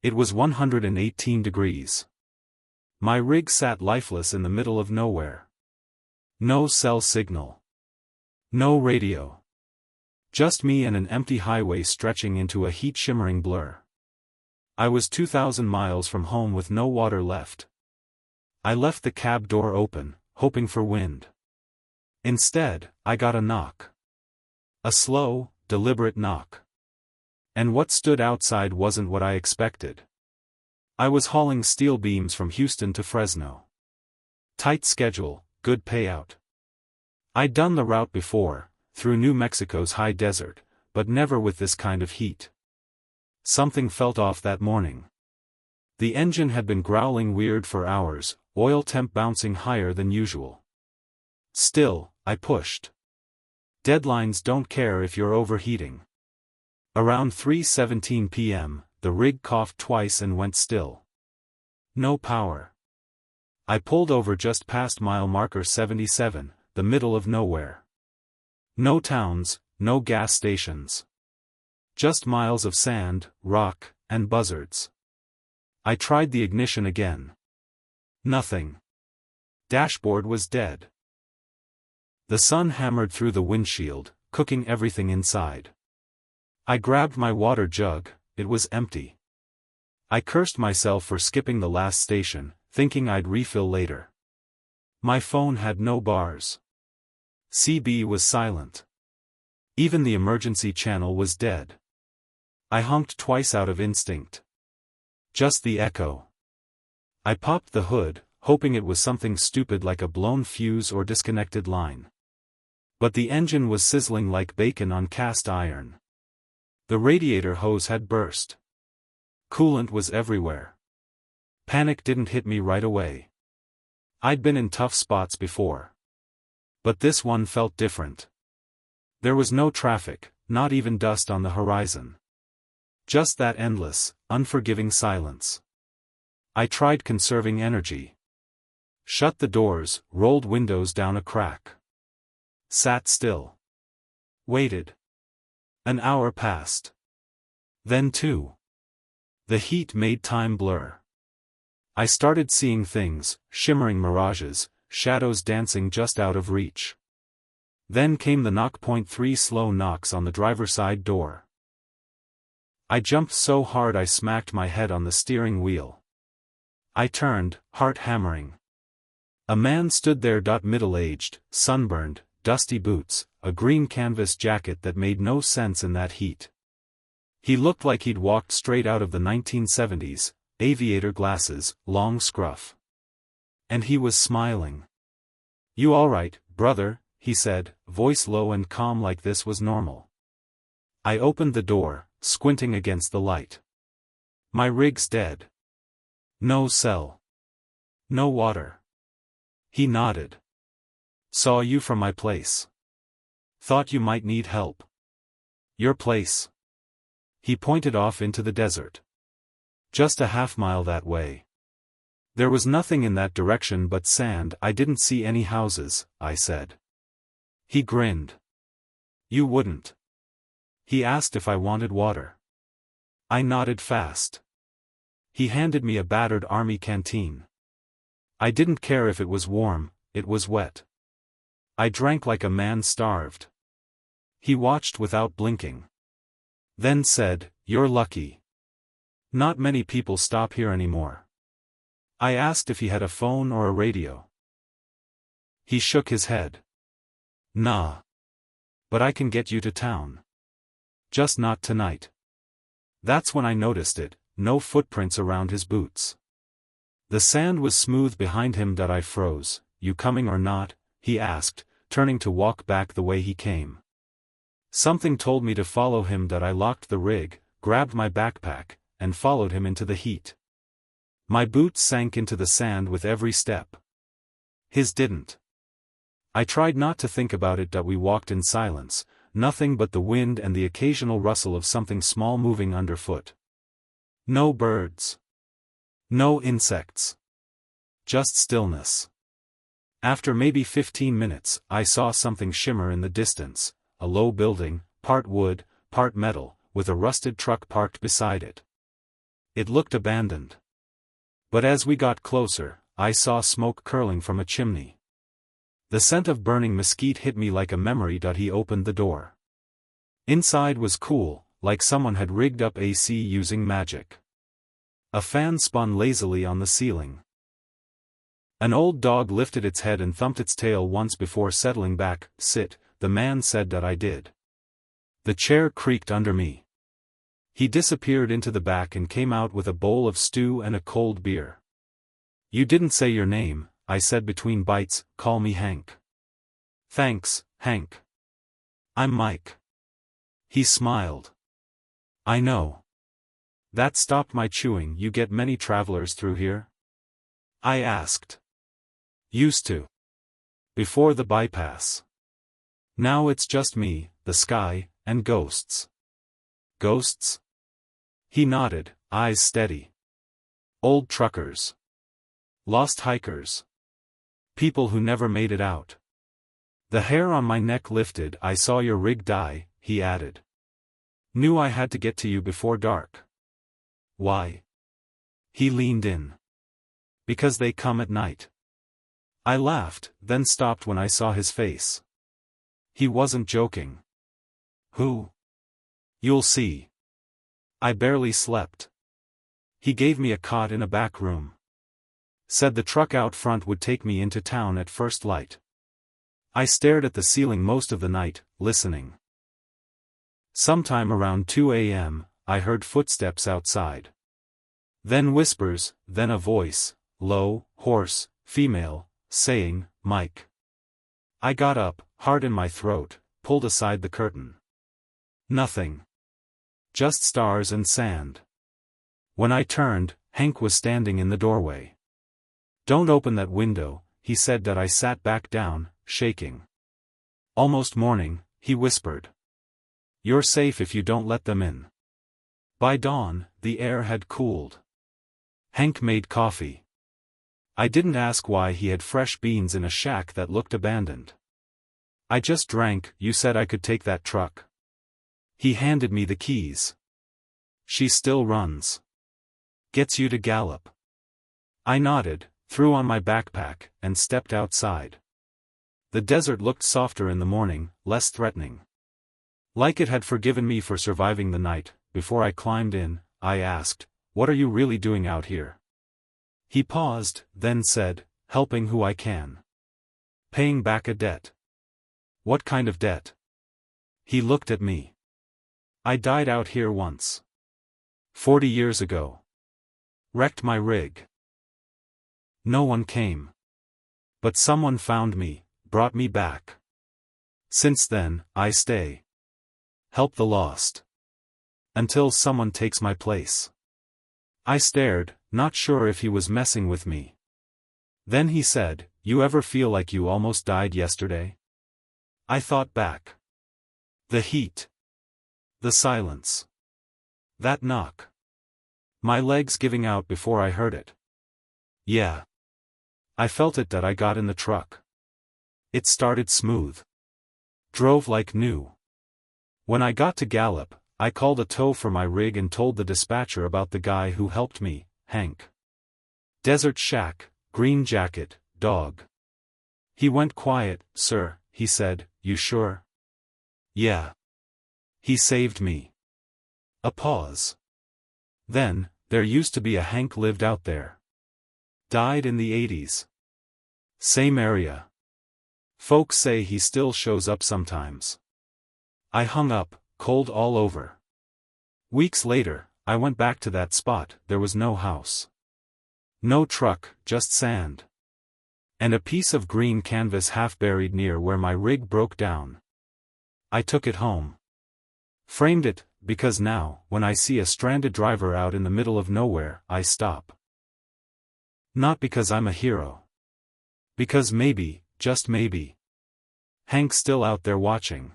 It was 118 degrees. My rig sat lifeless in the middle of nowhere. No cell signal. No radio. Just me and an empty highway stretching into a heat-shimmering blur. I was 2,000 miles from home with no water left. I left the cab door open, hoping for wind. Instead, I got a knock. A slow, deliberate knock. And what stood outside wasn't what I expected. I was hauling steel beams from Houston to Fresno. Tight schedule, good payout. I'd done the route before, through New Mexico's high desert, but never with this kind of heat. Something felt off that morning. The engine had been growling weird for hours, oil temp bouncing higher than usual. Still, I pushed. Deadlines don't care if you're overheating. Around 3:17 p.m., the rig coughed twice and went still. No power. I pulled over just past mile marker 77, the middle of nowhere. No towns, no gas stations. Just miles of sand, rock, and buzzards. I tried the ignition again. Nothing. Dashboard was dead. The sun hammered through the windshield, cooking everything inside. I grabbed my water jug, it was empty. I cursed myself for skipping the last station, thinking I'd refill later. My phone had no bars. CB was silent. Even the emergency channel was dead. I honked twice out of instinct. Just the echo. I popped the hood, hoping it was something stupid like a blown fuse or disconnected line. But the engine was sizzling like bacon on cast iron. The radiator hose had burst. Coolant was everywhere. Panic didn't hit me right away. I'd been in tough spots before. But this one felt different. There was no traffic, not even dust on the horizon. Just that endless, unforgiving silence. I tried conserving energy. Shut the doors, rolled windows down a crack. Sat still. Waited. An hour passed. Then two. The heat made time blur. I started seeing things, shimmering mirages, shadows dancing just out of reach. Then came the knock. 3 slow knocks on the driver's side door. I jumped so hard I smacked my head on the steering wheel. I turned, heart hammering. A man stood there. Middle-aged, sunburned, dusty boots, a green canvas jacket that made no sense in that heat. He looked like he'd walked straight out of the 1970s, aviator glasses, long scruff. And he was smiling. "You all right, brother?" he said, voice low and calm like this was normal. I opened the door, squinting against the light. My rig's dead. No cell. No water. He nodded. "Saw you from my place. Thought you might need help." "Your place?" He pointed off into the desert. "Just a half-mile that way." There was nothing in that direction but sand. "I didn't see any houses," I said. He grinned. "You wouldn't." He asked if I wanted water. I nodded fast. He handed me a battered army canteen. I didn't care if it was warm, it was wet. I drank like a man starved. He watched without blinking. Then said, "You're lucky. Not many people stop here anymore." I asked if he had a phone or a radio. He shook his head. "Nah. But I can get you to town. Just not tonight." That's when I noticed it, no footprints around his boots. The sand was smooth behind him. I froze. "You coming or not?" he asked, turning to walk back the way he came. Something told me to follow him. I locked the rig, grabbed my backpack, and followed him into the heat. My boots sank into the sand with every step. His didn't. I tried not to think about it. We walked in silence, nothing but the wind and the occasional rustle of something small moving underfoot. No birds. No insects. Just stillness. After maybe 15 minutes, I saw something shimmer in the distance, a low building, part wood, part metal, with a rusted truck parked beside it. It looked abandoned. But as we got closer, I saw smoke curling from a chimney. The scent of burning mesquite hit me like a memory. He opened the door. Inside was cool, like someone had rigged up AC using magic. A fan spun lazily on the ceiling. An old dog lifted its head and thumped its tail once before settling back. Sit, the man said. I did. The chair creaked under me. He disappeared into the back and came out with a bowl of stew and a cold beer. You didn't say your name, I said between bites. Call me Hank. Thanks, Hank. I'm Mike. He smiled. I know. That stopped my chewing. You get many travelers through here? I asked. Used to. Before the bypass. Now it's just me, the sky, and ghosts. Ghosts? He nodded, eyes steady. Old truckers. Lost hikers. People who never made it out. The hair on my neck lifted. I saw your rig die, he added. Knew I had to get to you before dark. Why? He leaned in. Because they come at night. I laughed, then stopped when I saw his face. He wasn't joking. Who? You'll see. I barely slept. He gave me a cot in a back room. Said the truck out front would take me into town at first light. I stared at the ceiling most of the night, listening. Sometime around 2 a.m., I heard footsteps outside. Then whispers, then a voice, low, hoarse, female, saying, Mike. I got up, heart in my throat, pulled aside the curtain. Nothing. Just stars and sand. When I turned, Hank was standing in the doorway. Don't open that window, he said. I sat back down, shaking. Almost morning, he whispered. You're safe if you don't let them in. By dawn, the air had cooled. Hank made coffee. I didn't ask why. He had fresh beans in a shack that looked abandoned. I just drank. You said I could take that truck. He handed me the keys. She still runs. Gets you to Gallup. I nodded, threw on my backpack, and stepped outside. The desert looked softer in the morning, less threatening. Like it had forgiven me for surviving the night. Before I climbed in, I asked, What are you really doing out here? He paused, then said, Helping who I can. Paying back a debt. What kind of debt? He looked at me. I died out here once. 40 years ago. Wrecked my rig. No one came. But someone found me, brought me back. Since then, I stay. Help the lost. Until someone takes my place. I stared, not sure if he was messing with me. Then he said, You ever feel like you almost died yesterday? I thought back. The heat. The silence. That knock. My legs giving out before I heard it. Yeah. I felt it. I got in the truck. It started smooth. Drove like new. When I got to Gallup, I called a tow for my rig and told the dispatcher about the guy who helped me, Hank. Desert shack, green jacket, dog. He went quiet. Sir, he said, You sure? Yeah. He saved me. A pause. Then, there used to be a Hank lived out there. Died in the 80s. Same area. Folks say he still shows up sometimes. I hung up, cold all over. Weeks later, I went back to that spot. There was no house. No truck, just sand. And a piece of green canvas half buried near where my rig broke down. I took it home. Framed it, because now, when I see a stranded driver out in the middle of nowhere, I stop. Not because I'm a hero. Because maybe, just maybe, Hank's still out there watching.